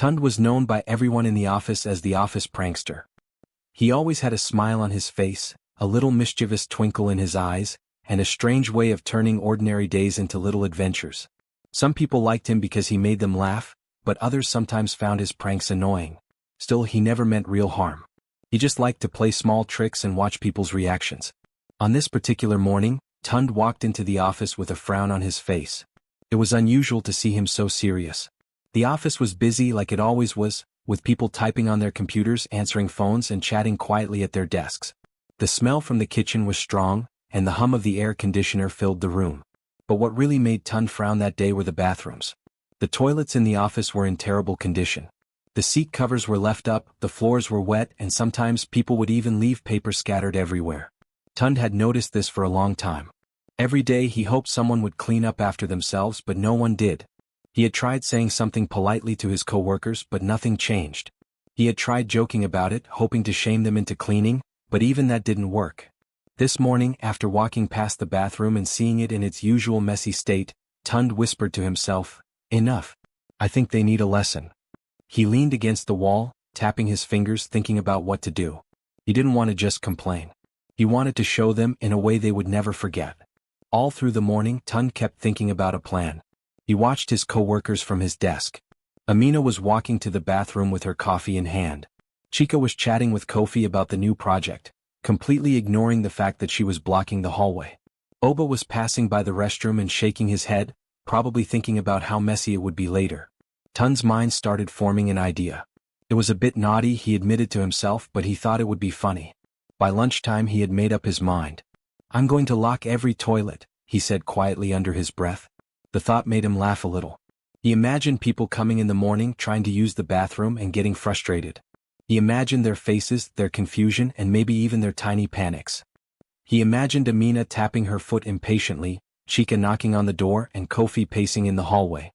Tund was known by everyone in the office as the office prankster. He always had a smile on his face, a little mischievous twinkle in his eyes, and a strange way of turning ordinary days into little adventures. Some people liked him because he made them laugh, but others sometimes found his pranks annoying. Still, he never meant real harm. He just liked to play small tricks and watch people's reactions. On this particular morning, Tund walked into the office with a frown on his face. It was unusual to see him so serious. The office was busy like it always was, with people typing on their computers, answering phones, and chatting quietly at their desks. The smell from the kitchen was strong, and the hum of the air conditioner filled the room. But what really made Tund frown that day were the bathrooms. The toilets in the office were in terrible condition. The seat covers were left up, the floors were wet, and sometimes people would even leave paper scattered everywhere. Tund had noticed this for a long time. Every day he hoped someone would clean up after themselves, but no one did. He had tried saying something politely to his coworkers, but nothing changed. He had tried joking about it, hoping to shame them into cleaning, but even that didn't work. This morning, after walking past the bathroom and seeing it in its usual messy state, Tund whispered to himself, "Enough. I think they need a lesson." He leaned against the wall, tapping his fingers, thinking about what to do. He didn't want to just complain. He wanted to show them in a way they would never forget. All through the morning, Tund kept thinking about a plan. He watched his co-workers from his desk. Amina was walking to the bathroom with her coffee in hand. Chica was chatting with Kofi about the new project, completely ignoring the fact that she was blocking the hallway. Oba was passing by the restroom and shaking his head, probably thinking about how messy it would be later. Tund's mind started forming an idea. It was a bit naughty, he admitted to himself, but he thought it would be funny. By lunchtime he had made up his mind. "I'm going to lock every toilet," he said quietly under his breath. The thought made him laugh a little. He imagined people coming in the morning trying to use the bathroom and getting frustrated. He imagined their faces, their confusion, and maybe even their tiny panics. He imagined Amina tapping her foot impatiently, Chica knocking on the door, and Kofi pacing in the hallway.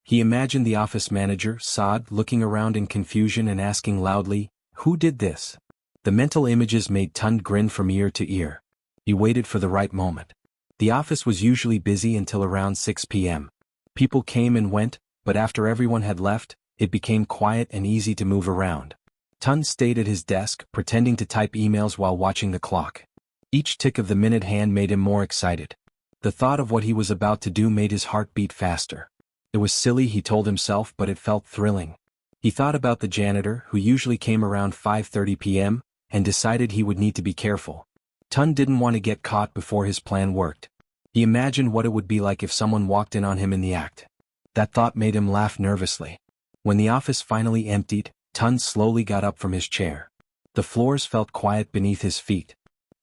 He imagined the office manager, Saad, looking around in confusion and asking loudly, "Who did this?" The mental images made Tund grin from ear to ear. He waited for the right moment. The office was usually busy until around 6 p.m. People came and went, but after everyone had left, it became quiet and easy to move around. Tund stayed at his desk, pretending to type emails while watching the clock. Each tick of the minute hand made him more excited. The thought of what he was about to do made his heart beat faster. It was silly, he told himself, but it felt thrilling. He thought about the janitor, who usually came around 5:30 p.m., and decided he would need to be careful. Tund didn't want to get caught before his plan worked. He imagined what it would be like if someone walked in on him in the act. That thought made him laugh nervously. When the office finally emptied, Tund slowly got up from his chair. The floors felt quiet beneath his feet.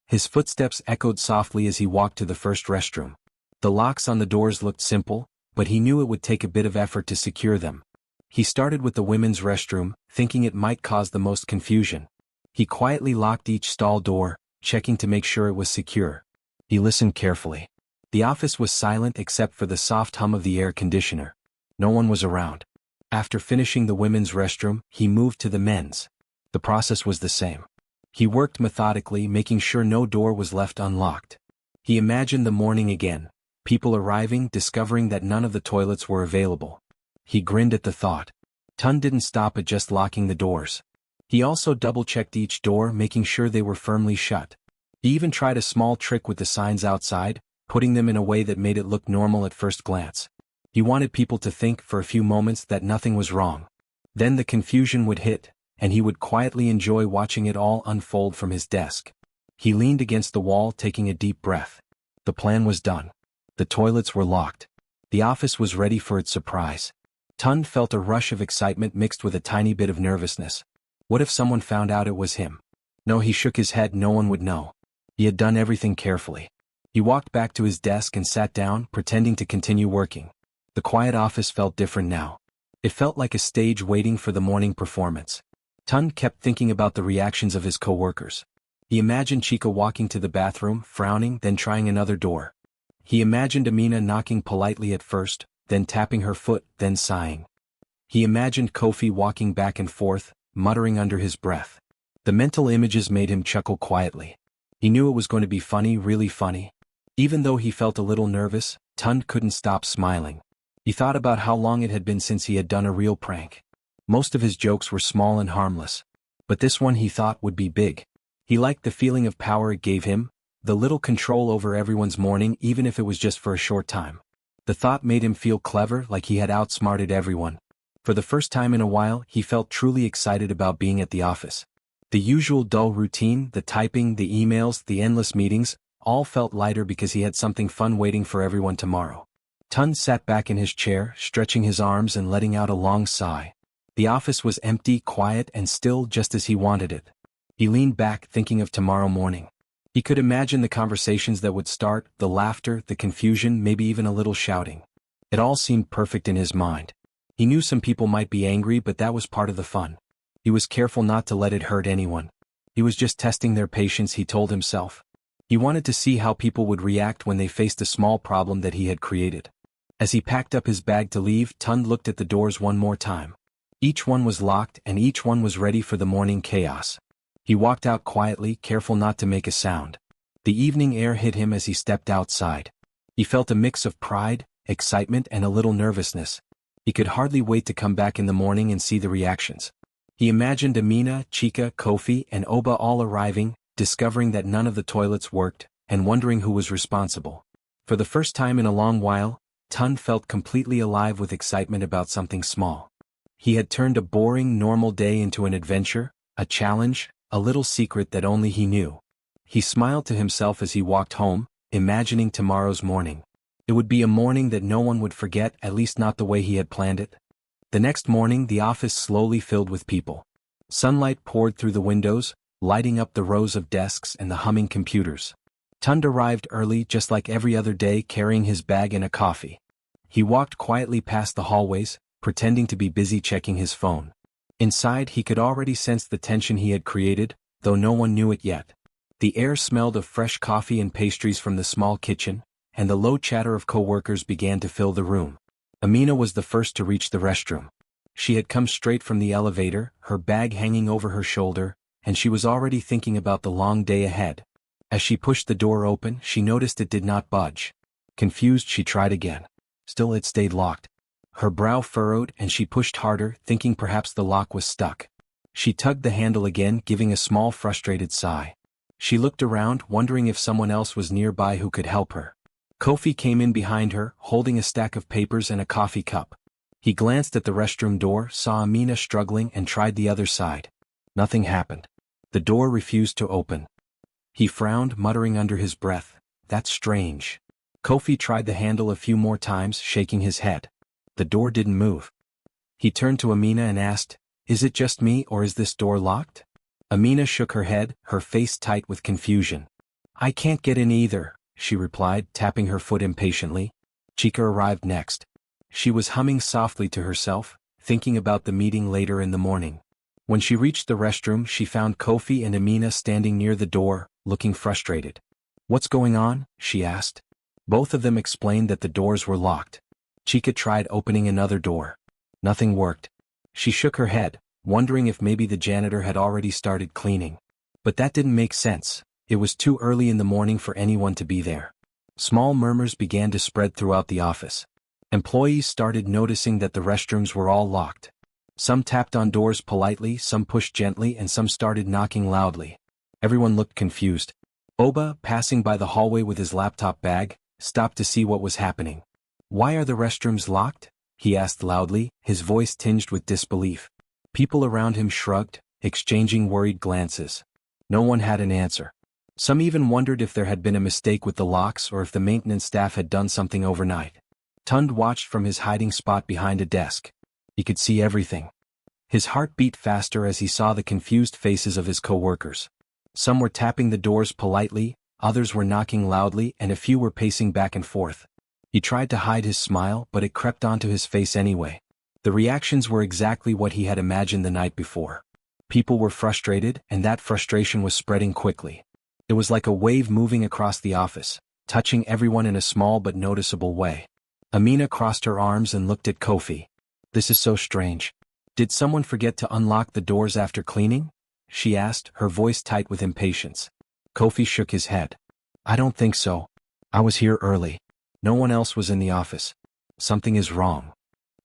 His footsteps echoed softly as he walked to the first restroom. The locks on the doors looked simple, but he knew it would take a bit of effort to secure them. He started with the women's restroom, thinking it might cause the most confusion. He quietly locked each stall door, checking to make sure it was secure. He listened carefully. The office was silent except for the soft hum of the air conditioner. No one was around. After finishing the women's restroom, he moved to the men's. The process was the same. He worked methodically, making sure no door was left unlocked. He imagined the morning again, people arriving, discovering that none of the toilets were available. He grinned at the thought. Tund didn't stop at just locking the doors. He also double-checked each door, making sure they were firmly shut. He even tried a small trick with the signs outside, putting them in a way that made it look normal at first glance. He wanted people to think for a few moments that nothing was wrong. Then the confusion would hit, and he would quietly enjoy watching it all unfold from his desk. He leaned against the wall, taking a deep breath. The plan was done. The toilets were locked. The office was ready for its surprise. Tund felt a rush of excitement mixed with a tiny bit of nervousness. What if someone found out it was him? No, he shook his head, no one would know. He had done everything carefully. He walked back to his desk and sat down, pretending to continue working. The quiet office felt different now. It felt like a stage waiting for the morning performance. Tund kept thinking about the reactions of his co-workers. He imagined Chica walking to the bathroom, frowning, then trying another door. He imagined Amina knocking politely at first, then tapping her foot, then sighing. He imagined Kofi walking back and forth, muttering under his breath. The mental images made him chuckle quietly. He knew it was going to be funny, really funny. Even though he felt a little nervous, Tund couldn't stop smiling. He thought about how long it had been since he had done a real prank. Most of his jokes were small and harmless. But this one he thought would be big. He liked the feeling of power it gave him, the little control over everyone's morning even if it was just for a short time. The thought made him feel clever, like he had outsmarted everyone. For the first time in a while, he felt truly excited about being at the office. The usual dull routine, the typing, the emails, the endless meetings, all felt lighter because he had something fun waiting for everyone tomorrow. Tun sat back in his chair, stretching his arms and letting out a long sigh. The office was empty, quiet, and still, just as he wanted it. He leaned back, thinking of tomorrow morning. He could imagine the conversations that would start, the laughter, the confusion, maybe even a little shouting. It all seemed perfect in his mind. He knew some people might be angry, but that was part of the fun. He was careful not to let it hurt anyone. He was just testing their patience, he told himself. He wanted to see how people would react when they faced a small problem that he had created. As he packed up his bag to leave, Tun looked at the doors one more time. Each one was locked, and each one was ready for the morning chaos. He walked out quietly, careful not to make a sound. The evening air hit him as he stepped outside. He felt a mix of pride, excitement, and a little nervousness. He could hardly wait to come back in the morning and see the reactions. He imagined Amina, Chika, Kofi, and Oba all arriving, discovering that none of the toilets worked, and wondering who was responsible. For the first time in a long while, Tun felt completely alive with excitement about something small. He had turned a boring, normal day into an adventure, a challenge, a little secret that only he knew. He smiled to himself as he walked home, imagining tomorrow's morning. It would be a morning that no one would forget, at least not the way he had planned it. The next morning, the office slowly filled with people. Sunlight poured through the windows, lighting up the rows of desks and the humming computers. Tund arrived early, just like every other day, carrying his bag and a coffee. He walked quietly past the hallways, pretending to be busy checking his phone. Inside, he could already sense the tension he had created, though no one knew it yet. The air smelled of fresh coffee and pastries from the small kitchen, and the low chatter of co-workers began to fill the room. Amina was the first to reach the restroom. She had come straight from the elevator, her bag hanging over her shoulder, and she was already thinking about the long day ahead. As she pushed the door open, she noticed it did not budge. Confused, she tried again. Still it stayed locked. Her brow furrowed, and she pushed harder, thinking perhaps the lock was stuck. She tugged the handle again, giving a small frustrated sigh. She looked around, wondering if someone else was nearby who could help her. Kofi came in behind her, holding a stack of papers and a coffee cup. He glanced at the restroom door, saw Amina struggling, and tried the other side. Nothing happened. The door refused to open. He frowned, muttering under his breath, "That's strange." Kofi tried the handle a few more times, shaking his head. The door didn't move. He turned to Amina and asked, "Is it just me, or is this door locked?" Amina shook her head, her face tight with confusion. "I can't get in either," she replied, tapping her foot impatiently. Chika arrived next. She was humming softly to herself, thinking about the meeting later in the morning. When she reached the restroom, she found Kofi and Amina standing near the door, looking frustrated. "What's going on?" she asked. Both of them explained that the doors were locked. Chika tried opening another door. Nothing worked. She shook her head, wondering if maybe the janitor had already started cleaning. But that didn't make sense. It was too early in the morning for anyone to be there. Small murmurs began to spread throughout the office. Employees started noticing that the restrooms were all locked. Some tapped on doors politely, some pushed gently, and some started knocking loudly. Everyone looked confused. Oba, passing by the hallway with his laptop bag, stopped to see what was happening. "Why are the restrooms locked?" he asked loudly, his voice tinged with disbelief. People around him shrugged, exchanging worried glances. No one had an answer. Some even wondered if there had been a mistake with the locks or if the maintenance staff had done something overnight. Tund watched from his hiding spot behind a desk. He could see everything. His heart beat faster as he saw the confused faces of his co-workers. Some were tapping the doors politely, others were knocking loudly, and a few were pacing back and forth. He tried to hide his smile, but it crept onto his face anyway. The reactions were exactly what he had imagined the night before. People were frustrated, and that frustration was spreading quickly. It was like a wave moving across the office, touching everyone in a small but noticeable way. Amina crossed her arms and looked at Kofi. "This is so strange. Did someone forget to unlock the doors after cleaning?" she asked, her voice tight with impatience. Kofi shook his head. "I don't think so. I was here early. No one else was in the office. Something is wrong."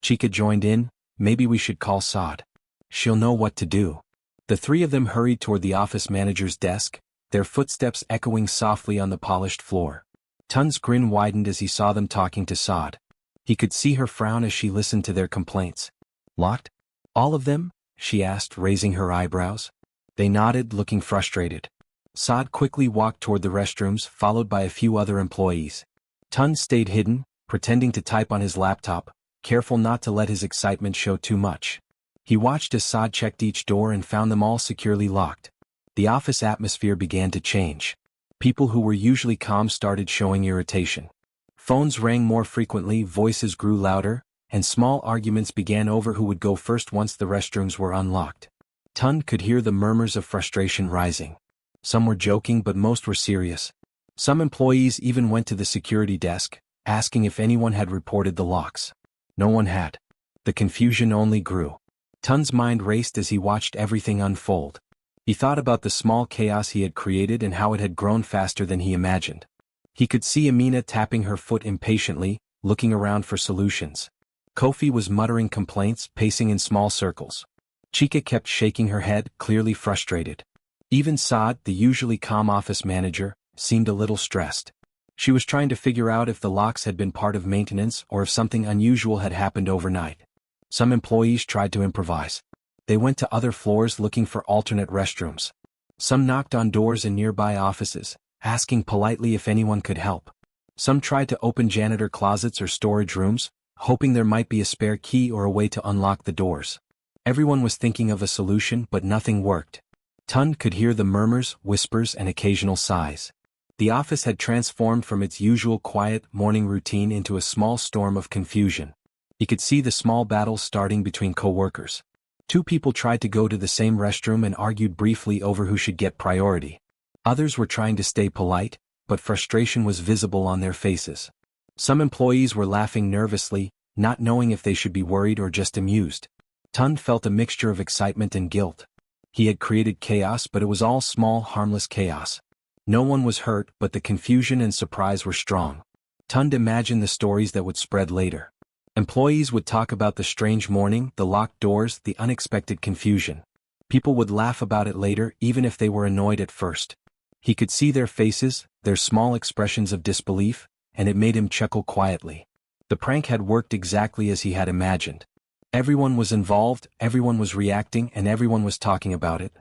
Chika joined in, "Maybe we should call Saad." she'll know what to do. The three of them hurried toward the office manager's desk, their footsteps echoing softly on the polished floor. Tun's grin widened as he saw them talking to Saad. He could see her frown as she listened to their complaints. Locked? All of them? She asked, raising her eyebrows. They nodded, looking frustrated. Saad quickly walked toward the restrooms, followed by a few other employees. Tun stayed hidden, pretending to type on his laptop, careful not to let his excitement show too much. He watched as Saad checked each door and found them all securely locked. The office atmosphere began to change. People who were usually calm started showing irritation. Phones rang more frequently, voices grew louder, and small arguments began over who would go first once the restrooms were unlocked. Tun could hear the murmurs of frustration rising. Some were joking, but most were serious. Some employees even went to the security desk, asking if anyone had reported the locks. No one had. The confusion only grew. Tun's mind raced as he watched everything unfold. He thought about the small chaos he had created and how it had grown faster than he imagined. He could see Amina tapping her foot impatiently, looking around for solutions. Kofi was muttering complaints, pacing in small circles. Chika kept shaking her head, clearly frustrated. Even Saad, the usually calm office manager, seemed a little stressed. She was trying to figure out if the locks had been part of maintenance or if something unusual had happened overnight. Some employees tried to improvise. They went to other floors looking for alternate restrooms. Some knocked on doors in nearby offices, asking politely if anyone could help. Some tried to open janitor closets or storage rooms, hoping there might be a spare key or a way to unlock the doors. Everyone was thinking of a solution, but nothing worked. Tun could hear the murmurs, whispers, and occasional sighs. The office had transformed from its usual quiet morning routine into a small storm of confusion. He could see the small battles starting between co-workers. Two people tried to go to the same restroom and argued briefly over who should get priority. Others were trying to stay polite, but frustration was visible on their faces. Some employees were laughing nervously, not knowing if they should be worried or just amused. Tun felt a mixture of excitement and guilt. He had created chaos, but it was all small, harmless chaos. No one was hurt, but the confusion and surprise were strong. Tun imagined the stories that would spread later. Employees would talk about the strange morning, the locked doors, the unexpected confusion. People would laugh about it later, even if they were annoyed at first. He could see their faces, their small expressions of disbelief, and it made him chuckle quietly. The prank had worked exactly as he had imagined. Everyone was involved, everyone was reacting, and everyone was talking about it.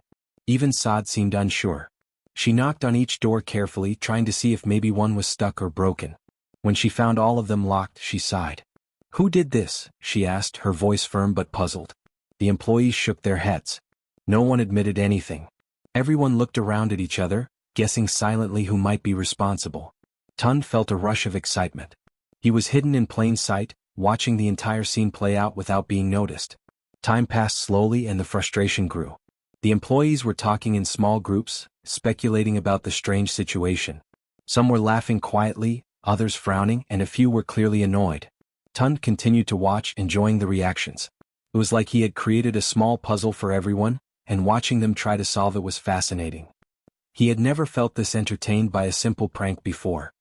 Even Saad seemed unsure. She knocked on each door carefully, trying to see if maybe one was stuck or broken. When she found all of them locked, she sighed. "Who did this?" she asked, her voice firm but puzzled. The employees shook their heads. No one admitted anything. Everyone looked around at each other, guessing silently who might be responsible. Tun felt a rush of excitement. He was hidden in plain sight, watching the entire scene play out without being noticed. Time passed slowly and the frustration grew. The employees were talking in small groups, speculating about the strange situation. Some were laughing quietly, others frowning, and a few were clearly annoyed. Tun continued to watch, enjoying the reactions. It was like he had created a small puzzle for everyone, and watching them try to solve it was fascinating. He had never felt this entertained by a simple prank before.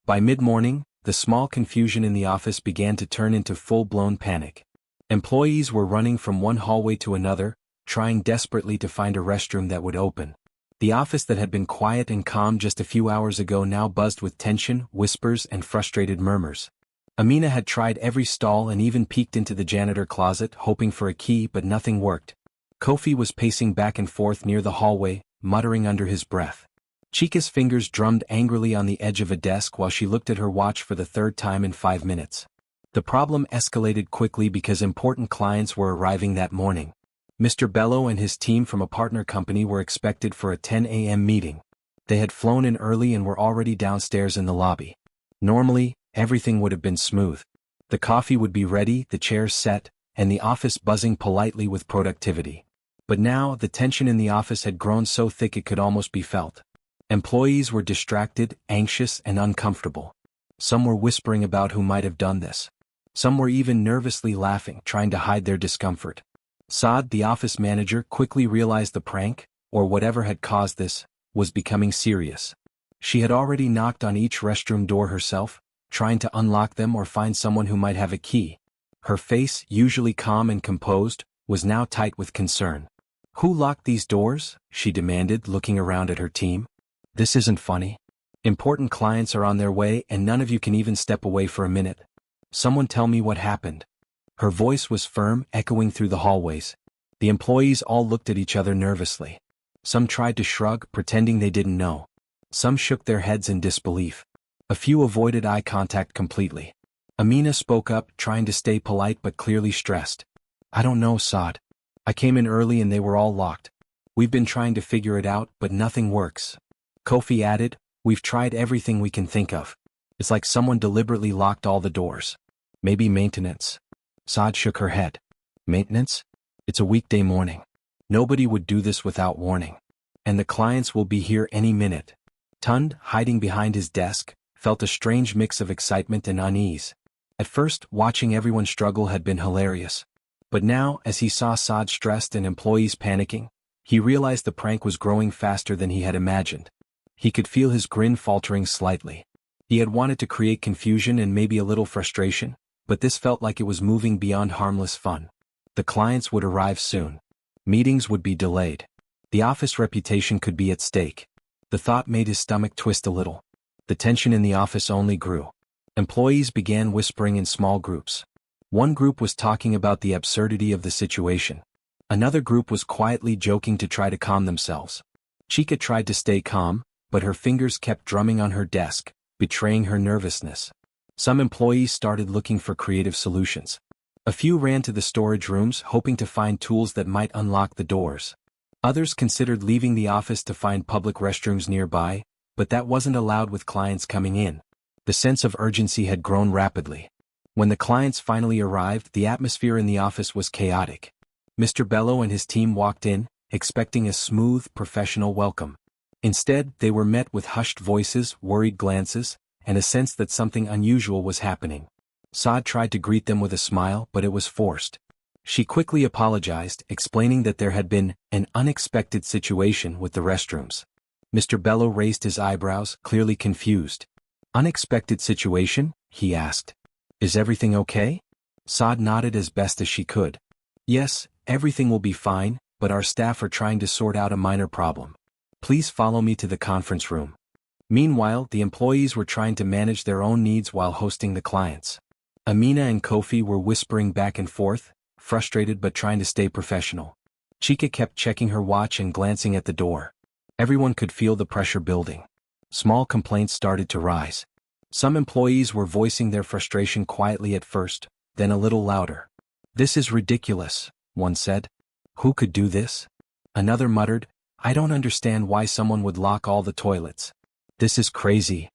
By mid-morning, the small confusion in the office began to turn into full-blown panic. Employees were running from one hallway to another, trying desperately to find a restroom that would open. The office that had been quiet and calm just a few hours ago now buzzed with tension, whispers, and frustrated murmurs. Amina had tried every stall and even peeked into the janitor closet, hoping for a key, but nothing worked. Kofi was pacing back and forth near the hallway, muttering under his breath. Chika's fingers drummed angrily on the edge of a desk while she looked at her watch for the third time in 5 minutes. The problem escalated quickly because important clients were arriving that morning. Mr. Bello and his team from a partner company were expected for a 10 a.m. meeting. They had flown in early and were already downstairs in the lobby. Normally, everything would have been smooth. The coffee would be ready, the chairs set, and the office buzzing politely with productivity. But now, the tension in the office had grown so thick it could almost be felt. Employees were distracted, anxious, and uncomfortable. Some were whispering about who might have done this. Some were even nervously laughing, trying to hide their discomfort. Saad, the office manager, quickly realized the prank, or whatever had caused this, was becoming serious. She had already knocked on each restroom door herself, trying to unlock them or find someone who might have a key. Her face, usually calm and composed, was now tight with concern. "Who locked these doors?" she demanded, looking around at her team. "This isn't funny. Important clients are on their way and none of you can even step away for a minute. Someone tell me what happened." Her voice was firm, echoing through the hallways. The employees all looked at each other nervously. Some tried to shrug, pretending they didn't know. Some shook their heads in disbelief. A few avoided eye contact completely. Amina spoke up, trying to stay polite but clearly stressed. "I don't know, Saad. I came in early and they were all locked. We've been trying to figure it out, but nothing works." Kofi added, "We've tried everything we can think of. It's like someone deliberately locked all the doors. Maybe maintenance." Saad shook her head. "Maintenance? It's a weekday morning. Nobody would do this without warning. And the clients will be here any minute." Tund, hiding behind his desk, felt a strange mix of excitement and unease. At first, watching everyone struggle had been hilarious. But now, as he saw Saad stressed and employees panicking, he realized the prank was growing faster than he had imagined. He could feel his grin faltering slightly. He had wanted to create confusion and maybe a little frustration, but this felt like it was moving beyond harmless fun. The clients would arrive soon. Meetings would be delayed. The office reputation could be at stake. The thought made his stomach twist a little. The tension in the office only grew. Employees began whispering in small groups. One group was talking about the absurdity of the situation. Another group was quietly joking to try to calm themselves. Chica tried to stay calm, but her fingers kept drumming on her desk, betraying her nervousness. Some employees started looking for creative solutions. A few ran to the storage rooms hoping to find tools that might unlock the doors. Others considered leaving the office to find public restrooms nearby, but that wasn't allowed with clients coming in. The sense of urgency had grown rapidly. When the clients finally arrived, the atmosphere in the office was chaotic. Mr. Bello and his team walked in, expecting a smooth, professional welcome. Instead, they were met with hushed voices, worried glances, and a sense that something unusual was happening. Saad tried to greet them with a smile, but it was forced. She quickly apologized, explaining that there had been an unexpected situation with the restrooms. Mr. Bello raised his eyebrows, clearly confused. "Unexpected situation?" he asked. "Is everything okay?" Saad nodded as best as she could. "Yes, everything will be fine, but our staff are trying to sort out a minor problem. Please follow me to the conference room." Meanwhile, the employees were trying to manage their own needs while hosting the clients. Amina and Kofi were whispering back and forth, frustrated but trying to stay professional. Chica kept checking her watch and glancing at the door. Everyone could feel the pressure building. Small complaints started to rise. Some employees were voicing their frustration quietly at first, then a little louder. "This is ridiculous," one said. "Who could do this?" Another muttered, "I don't understand why someone would lock all the toilets. This is crazy."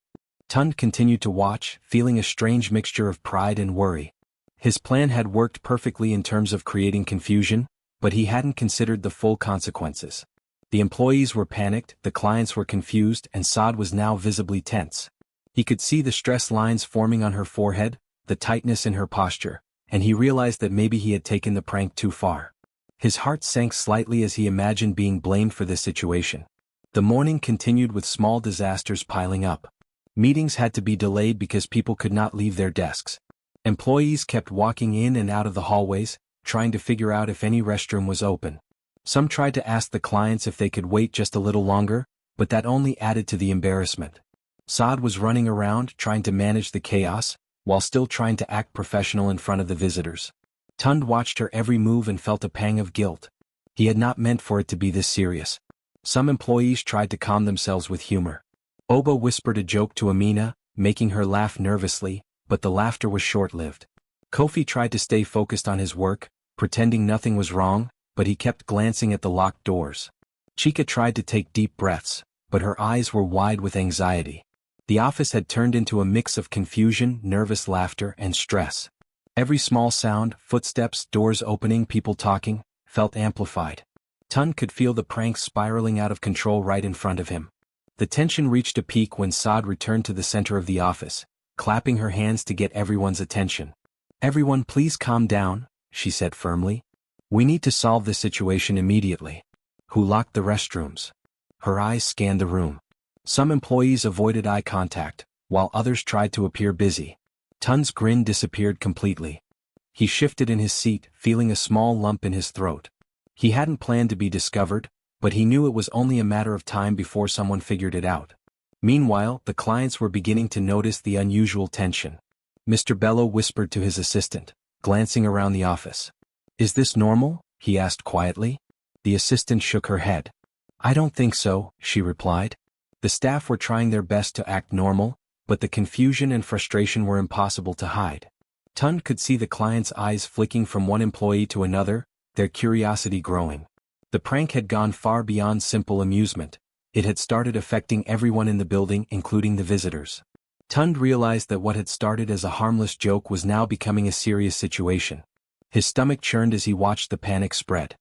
Tund continued to watch, feeling a strange mixture of pride and worry. His plan had worked perfectly in terms of creating confusion, but he hadn't considered the full consequences. The employees were panicked, the clients were confused, and Saad was now visibly tense. He could see the stress lines forming on her forehead, the tightness in her posture, and he realized that maybe he had taken the prank too far. His heart sank slightly as he imagined being blamed for this situation. The morning continued with small disasters piling up. Meetings had to be delayed because people could not leave their desks. Employees kept walking in and out of the hallways, trying to figure out if any restroom was open. Some tried to ask the clients if they could wait just a little longer, but that only added to the embarrassment. Saad was running around trying to manage the chaos, while still trying to act professional in front of the visitors. Tund watched her every move and felt a pang of guilt. He had not meant for it to be this serious. Some employees tried to calm themselves with humor. Oba whispered a joke to Amina, making her laugh nervously, but the laughter was short-lived. Kofi tried to stay focused on his work, pretending nothing was wrong, but he kept glancing at the locked doors. Chica tried to take deep breaths, but her eyes were wide with anxiety. The office had turned into a mix of confusion, nervous laughter, and stress. Every small sound, footsteps, doors opening, people talking, felt amplified. Tund could feel the prank spiraling out of control right in front of him. The tension reached a peak when Saad returned to the center of the office, clapping her hands to get everyone's attention. "Everyone please calm down," she said firmly. "We need to solve this situation immediately." "Who locked the restrooms?" Her eyes scanned the room. Some employees avoided eye contact, while others tried to appear busy. Tund's grin disappeared completely. He shifted in his seat, feeling a small lump in his throat. He hadn't planned to be discovered, but he knew it was only a matter of time before someone figured it out. Meanwhile, the clients were beginning to notice the unusual tension. Mr. Bello whispered to his assistant, glancing around the office. "Is this normal?" he asked quietly. The assistant shook her head. "I don't think so," she replied. The staff were trying their best to act normal, but the confusion and frustration were impossible to hide. Tund could see the client's eyes flicking from one employee to another, their curiosity growing. The prank had gone far beyond simple amusement. It had started affecting everyone in the building, including the visitors. Tund realized that what had started as a harmless joke was now becoming a serious situation. His stomach churned as he watched the panic spread.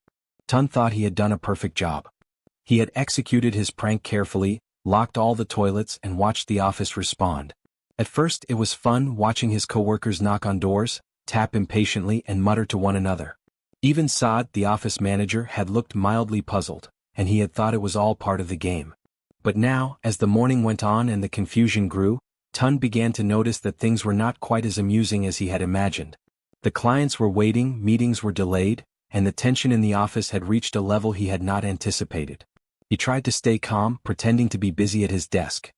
Tund thought he had done a perfect job. He had executed his prank carefully, locked all the toilets, and watched the office respond. At first it was fun watching his coworkers knock on doors, tap impatiently, and mutter to one another. Even Saad, the office manager, had looked mildly puzzled, and he had thought it was all part of the game. But now, as the morning went on and the confusion grew, Tund began to notice that things were not quite as amusing as he had imagined. The clients were waiting, meetings were delayed, and the tension in the office had reached a level he had not anticipated. He tried to stay calm, pretending to be busy at his desk.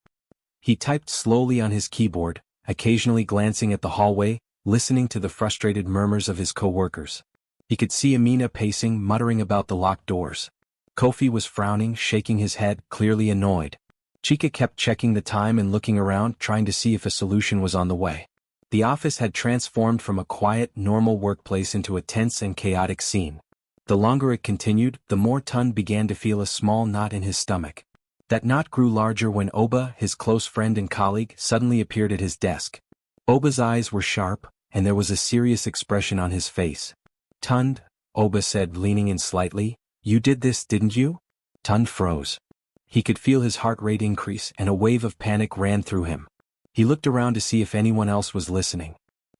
He typed slowly on his keyboard, occasionally glancing at the hallway, listening to the frustrated murmurs of his coworkers. He could see Amina pacing, muttering about the locked doors. Kofi was frowning, shaking his head, clearly annoyed. Chika kept checking the time and looking around, trying to see if a solution was on the way. The office had transformed from a quiet, normal workplace into a tense and chaotic scene. The longer it continued, the more Tund began to feel a small knot in his stomach. That knot grew larger when Oba, his close friend and colleague, suddenly appeared at his desk. Oba's eyes were sharp, and there was a serious expression on his face. "Tund," Oba said, leaning in slightly, "you did this, didn't you?" Tund froze. He could feel his heart rate increase, and a wave of panic ran through him. He looked around to see if anyone else was listening.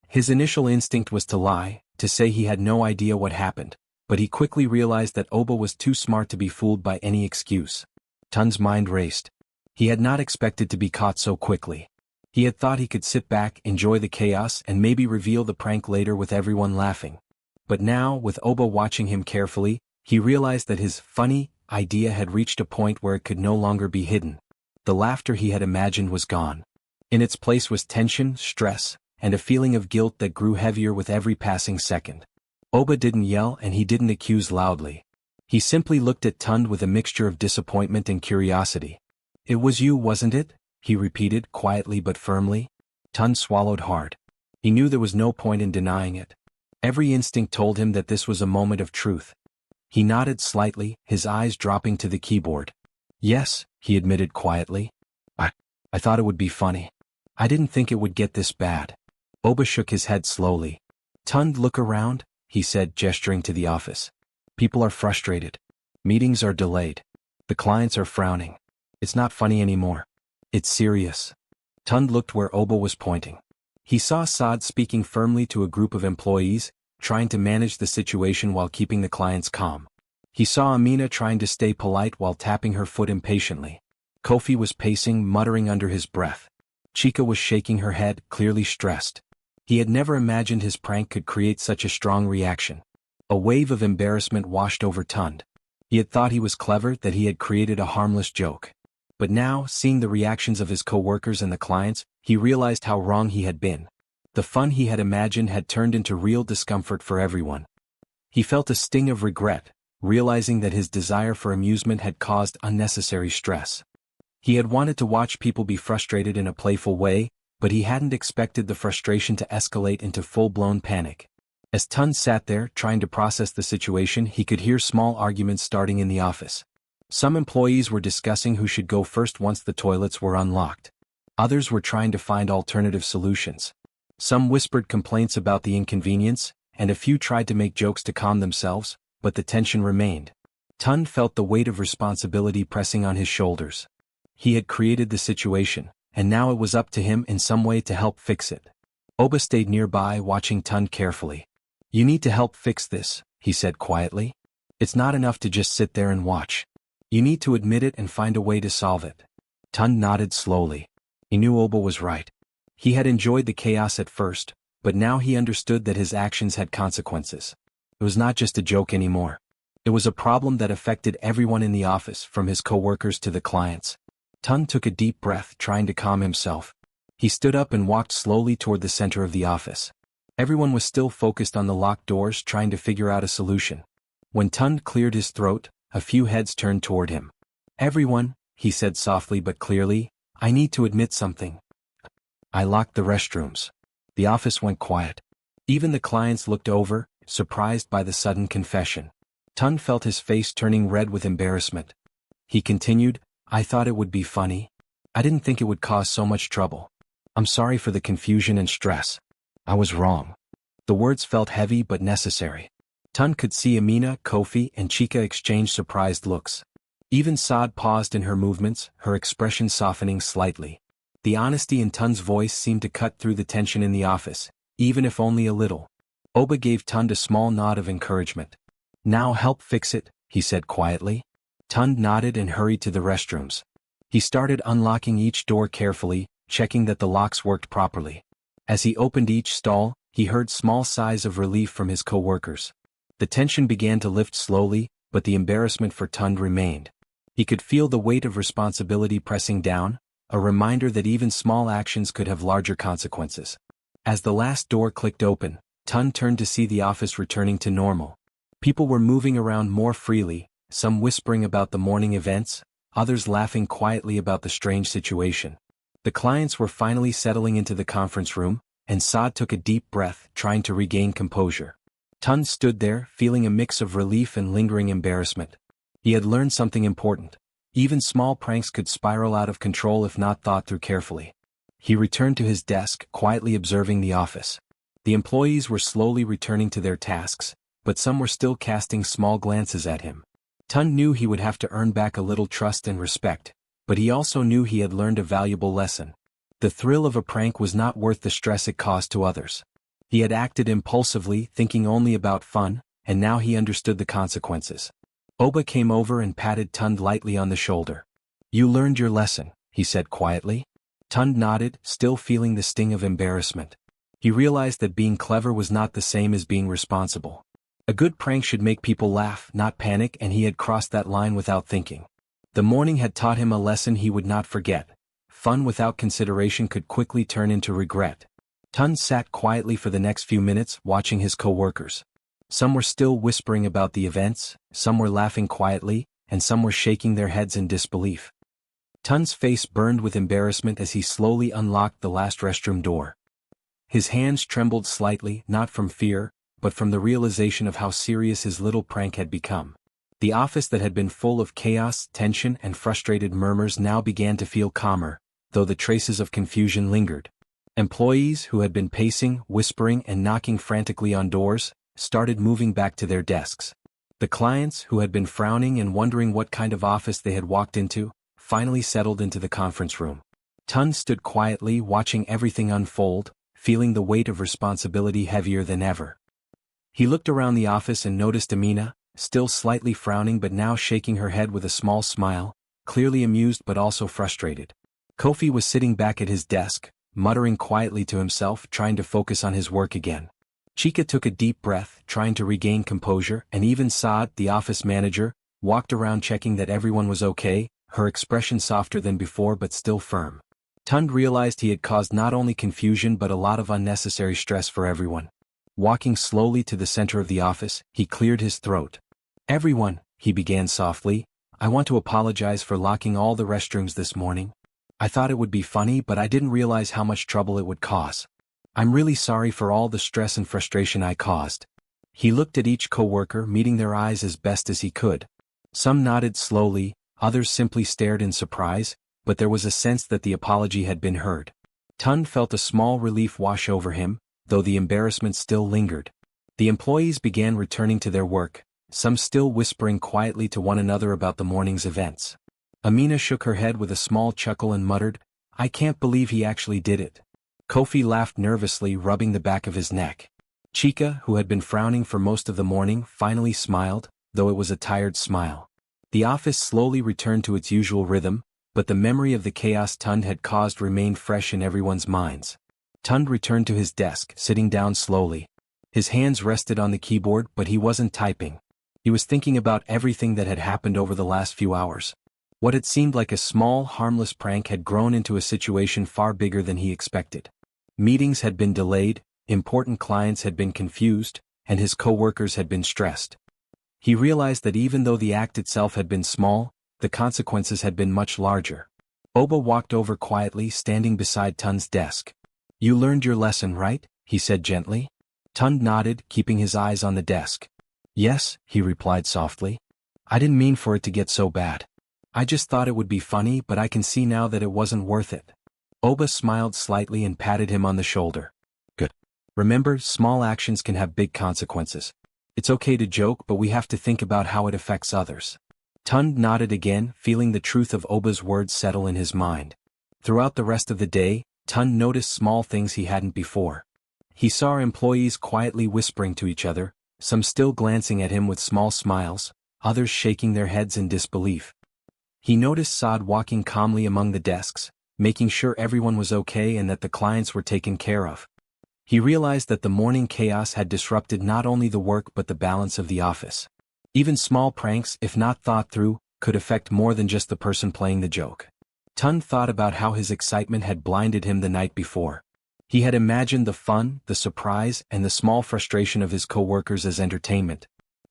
His initial instinct was to lie, to say he had no idea what happened, but he quickly realized that Oba was too smart to be fooled by any excuse. Tund's mind raced. He had not expected to be caught so quickly. He had thought he could sit back, enjoy the chaos, and maybe reveal the prank later with everyone laughing. But now, with Oba watching him carefully, he realized that his funny idea had reached a point where it could no longer be hidden. The laughter he had imagined was gone. In its place was tension, stress, and a feeling of guilt that grew heavier with every passing second. Oba didn't yell and he didn't accuse loudly. He simply looked at Tund with a mixture of disappointment and curiosity. "It was you, wasn't it?" he repeated, quietly but firmly. Tund swallowed hard. He knew there was no point in denying it. Every instinct told him that this was a moment of truth. He nodded slightly, his eyes dropping to the keyboard. "Yes," he admitted quietly. I thought it would be funny. I didn't think it would get this bad." Oba shook his head slowly. "Tund, look around," he said, gesturing to the office. "People are frustrated. Meetings are delayed. The clients are frowning. It's not funny anymore. It's serious." Tund looked where Oba was pointing. He saw Saad speaking firmly to a group of employees, trying to manage the situation while keeping the clients calm. He saw Amina trying to stay polite while tapping her foot impatiently. Kofi was pacing, muttering under his breath. Chika was shaking her head, clearly stressed. He had never imagined his prank could create such a strong reaction. A wave of embarrassment washed over Tund. He had thought he was clever, that he had created a harmless joke. But now, seeing the reactions of his co-workers and the clients, he realized how wrong he had been. The fun he had imagined had turned into real discomfort for everyone. He felt a sting of regret, realizing that his desire for amusement had caused unnecessary stress. He had wanted to watch people be frustrated in a playful way, but he hadn't expected the frustration to escalate into full-blown panic. As Tund sat there, trying to process the situation, he could hear small arguments starting in the office. Some employees were discussing who should go first once the toilets were unlocked. Others were trying to find alternative solutions. Some whispered complaints about the inconvenience, and a few tried to make jokes to calm themselves, but the tension remained. Tund felt the weight of responsibility pressing on his shoulders. He had created the situation, and now it was up to him in some way to help fix it. Oba stayed nearby, watching Tund carefully. "You need to help fix this," he said quietly. "It's not enough to just sit there and watch. You need to admit it and find a way to solve it." Tund nodded slowly. He knew Oba was right. He had enjoyed the chaos at first, but now he understood that his actions had consequences. It was not just a joke anymore. It was a problem that affected everyone in the office, from his coworkers to the clients. Tun took a deep breath, trying to calm himself. He stood up and walked slowly toward the center of the office. Everyone was still focused on the locked doors, trying to figure out a solution. When Tun cleared his throat, a few heads turned toward him. "Everyone," he said softly but clearly, "I need to admit something. I locked the restrooms." The office went quiet. Even the clients looked over, surprised by the sudden confession. Tun felt his face turning red with embarrassment. He continued, "I thought it would be funny. I didn't think it would cause so much trouble. I'm sorry for the confusion and stress. I was wrong." The words felt heavy but necessary. Tun could see Amina, Kofi, and Chika exchange surprised looks. Even Saad paused in her movements, her expression softening slightly. The honesty in Tun's voice seemed to cut through the tension in the office, even if only a little. Oba gave Tun a small nod of encouragement. "Now help fix it," he said quietly. Tun nodded and hurried to the restrooms. He started unlocking each door carefully, checking that the locks worked properly. As he opened each stall, he heard small sighs of relief from his co-workers. The tension began to lift slowly, but the embarrassment for Tun remained. He could feel the weight of responsibility pressing down, a reminder that even small actions could have larger consequences. As the last door clicked open, Tun turned to see the office returning to normal. People were moving around more freely, some whispering about the morning events, others laughing quietly about the strange situation. The clients were finally settling into the conference room, and Saad took a deep breath, trying to regain composure. Tun stood there, feeling a mix of relief and lingering embarrassment. He had learned something important. Even small pranks could spiral out of control if not thought through carefully. He returned to his desk, quietly observing the office. The employees were slowly returning to their tasks, but some were still casting small glances at him. Tun knew he would have to earn back a little trust and respect, but he also knew he had learned a valuable lesson. The thrill of a prank was not worth the stress it caused to others. He had acted impulsively, thinking only about fun, and now he understood the consequences. Oba came over and patted Tun lightly on the shoulder. "You learned your lesson," he said quietly. Tun nodded, still feeling the sting of embarrassment. He realized that being clever was not the same as being responsible. A good prank should make people laugh, not panic, and he had crossed that line without thinking. The morning had taught him a lesson he would not forget. Fun without consideration could quickly turn into regret. Tun sat quietly for the next few minutes, watching his co-workers. Some were still whispering about the events, some were laughing quietly, and some were shaking their heads in disbelief. Tun's face burned with embarrassment as he slowly unlocked the last restroom door. His hands trembled slightly, not from fear, but from the realization of how serious his little prank had become. The office that had been full of chaos, tension, and frustrated murmurs now began to feel calmer, though the traces of confusion lingered. Employees who had been pacing, whispering, and knocking frantically on doors started moving back to their desks. The clients, who had been frowning and wondering what kind of office they had walked into, finally settled into the conference room. Tun stood quietly, watching everything unfold, feeling the weight of responsibility heavier than ever. He looked around the office and noticed Amina, still slightly frowning but now shaking her head with a small smile, clearly amused but also frustrated. Kofi was sitting back at his desk, muttering quietly to himself, trying to focus on his work again. Chika took a deep breath, trying to regain composure, and even Saad, the office manager, walked around checking that everyone was okay, her expression softer than before but still firm. Tun realized he had caused not only confusion but a lot of unnecessary stress for everyone. Walking slowly to the center of the office, he cleared his throat. "Everyone," he began softly, "I want to apologize for locking all the restrooms this morning. I thought it would be funny, but I didn't realize how much trouble it would cause. I'm really sorry for all the stress and frustration I caused." He looked at each coworker, meeting their eyes as best as he could. Some nodded slowly, others simply stared in surprise, but there was a sense that the apology had been heard. Tun felt a small relief wash over him, though the embarrassment still lingered. The employees began returning to their work, some still whispering quietly to one another about the morning's events. Amina shook her head with a small chuckle and muttered, "I can't believe he actually did it." Kofi laughed nervously, rubbing the back of his neck. Chika, who had been frowning for most of the morning, finally smiled, though it was a tired smile. The office slowly returned to its usual rhythm, but the memory of the chaos Tun had caused remained fresh in everyone's minds. Tund returned to his desk, sitting down slowly. His hands rested on the keyboard, but he wasn't typing. He was thinking about everything that had happened over the last few hours. What had seemed like a small, harmless prank had grown into a situation far bigger than he expected. Meetings had been delayed, important clients had been confused, and his co-workers had been stressed. He realized that even though the act itself had been small, the consequences had been much larger. Oba walked over quietly, standing beside Tund's desk. "You learned your lesson, right?" he said gently. Tund nodded, keeping his eyes on the desk. "Yes," he replied softly. "I didn't mean for it to get so bad. I just thought it would be funny, but I can see now that it wasn't worth it." Oba smiled slightly and patted him on the shoulder. "Good. Remember, small actions can have big consequences. It's okay to joke, but we have to think about how it affects others." Tund nodded again, feeling the truth of Oba's words settle in his mind. Throughout the rest of the day, Tund noticed small things he hadn't before. He saw employees quietly whispering to each other, some still glancing at him with small smiles, others shaking their heads in disbelief. He noticed Saad walking calmly among the desks, making sure everyone was okay and that the clients were taken care of. He realized that the morning chaos had disrupted not only the work but the balance of the office. Even small pranks, if not thought through, could affect more than just the person playing the joke. Tund thought about how his excitement had blinded him the night before. He had imagined the fun, the surprise, and the small frustration of his co-workers as entertainment.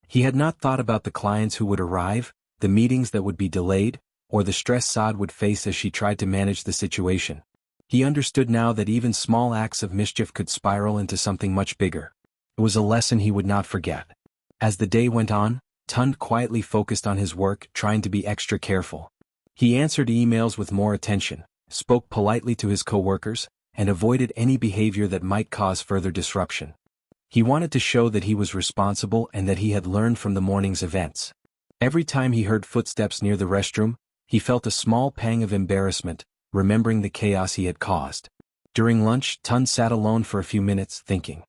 He had not thought about the clients who would arrive, the meetings that would be delayed, or the stress Saad would face as she tried to manage the situation. He understood now that even small acts of mischief could spiral into something much bigger. It was a lesson he would not forget. As the day went on, Tund quietly focused on his work, trying to be extra careful. He answered emails with more attention, spoke politely to his co-workers, and avoided any behavior that might cause further disruption. He wanted to show that he was responsible and that he had learned from the morning's events. Every time he heard footsteps near the restroom, he felt a small pang of embarrassment, remembering the chaos he had caused. During lunch, Tund sat alone for a few minutes, thinking.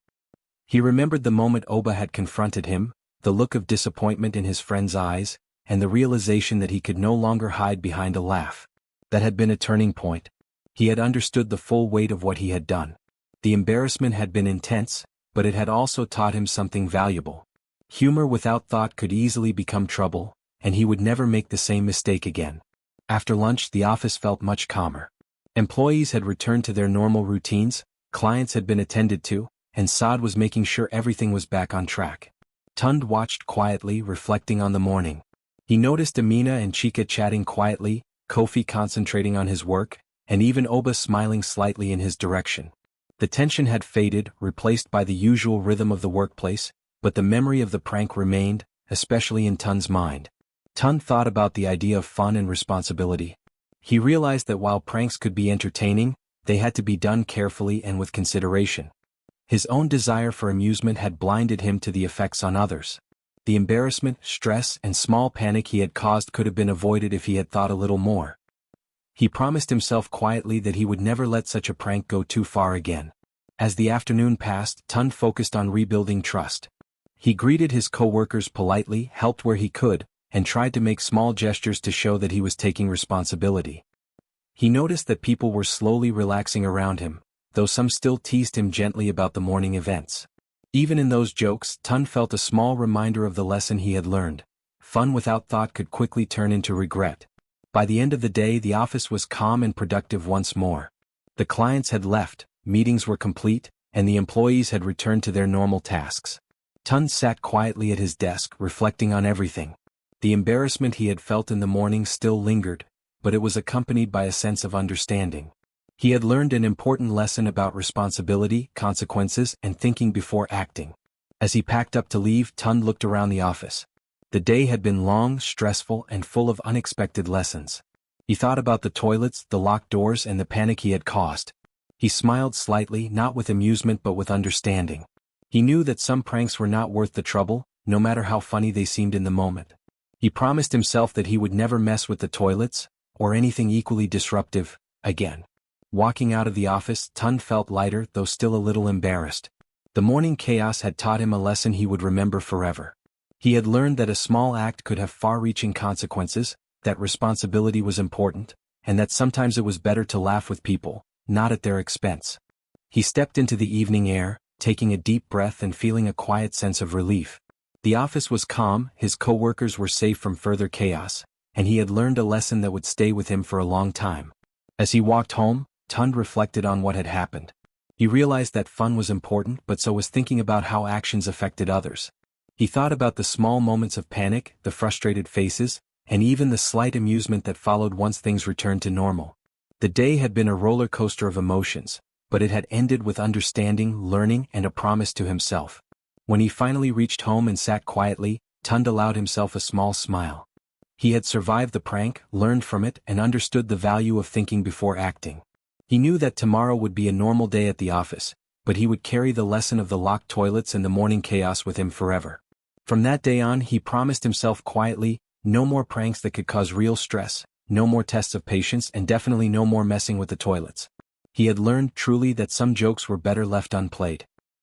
He remembered the moment Oba had confronted him, the look of disappointment in his friend's eyes, and the realization that he could no longer hide behind a laugh. That had been a turning point. He had understood the full weight of what he had done. The embarrassment had been intense, but it had also taught him something valuable. Humor without thought could easily become trouble, and he would never make the same mistake again. After lunch, the office felt much calmer. Employees had returned to their normal routines, clients had been attended to, and Saad was making sure everything was back on track. Tund watched quietly, reflecting on the morning. He noticed Amina and Chika chatting quietly, Kofi concentrating on his work, and even Oba smiling slightly in his direction. The tension had faded, replaced by the usual rhythm of the workplace, but the memory of the prank remained, especially in Tund's mind. Tund thought about the idea of fun and responsibility. He realized that while pranks could be entertaining, they had to be done carefully and with consideration. His own desire for amusement had blinded him to the effects on others. The embarrassment, stress, and small panic he had caused could have been avoided if he had thought a little more. He promised himself quietly that he would never let such a prank go too far again. As the afternoon passed, Tund focused on rebuilding trust. He greeted his co-workers politely, helped where he could, and tried to make small gestures to show that he was taking responsibility. He noticed that people were slowly relaxing around him, though some still teased him gently about the morning events. Even in those jokes, Tund felt a small reminder of the lesson he had learned. Fun without thought could quickly turn into regret. By the end of the day, the office was calm and productive once more. The clients had left, meetings were complete, and the employees had returned to their normal tasks. Tund sat quietly at his desk, reflecting on everything. The embarrassment he had felt in the morning still lingered, but it was accompanied by a sense of understanding. He had learned an important lesson about responsibility, consequences, and thinking before acting. As he packed up to leave, Tund looked around the office. The day had been long, stressful, and full of unexpected lessons. He thought about the toilets, the locked doors, and the panic he had caused. He smiled slightly, not with amusement but with understanding. He knew that some pranks were not worth the trouble, no matter how funny they seemed in the moment. He promised himself that he would never mess with the toilets, or anything equally disruptive, again. Walking out of the office, Tund felt lighter, though still a little embarrassed. The morning chaos had taught him a lesson he would remember forever. He had learned that a small act could have far-reaching consequences, that responsibility was important, and that sometimes it was better to laugh with people, not at their expense. He stepped into the evening air, taking a deep breath and feeling a quiet sense of relief. The office was calm, his co-workers were safe from further chaos, and he had learned a lesson that would stay with him for a long time. As he walked home, Tund reflected on what had happened. He realized that fun was important, but so was thinking about how actions affected others. He thought about the small moments of panic, the frustrated faces, and even the slight amusement that followed once things returned to normal. The day had been a roller coaster of emotions, but it had ended with understanding, learning, and a promise to himself. When he finally reached home and sat quietly, Tund allowed himself a small smile. He had survived the prank, learned from it, and understood the value of thinking before acting. He knew that tomorrow would be a normal day at the office, but he would carry the lesson of the locked toilets and the morning chaos with him forever. From that day on, he promised himself quietly, no more pranks that could cause real stress, no more tests of patience, and definitely no more messing with the toilets. He had learned truly that some jokes were better left unplayed.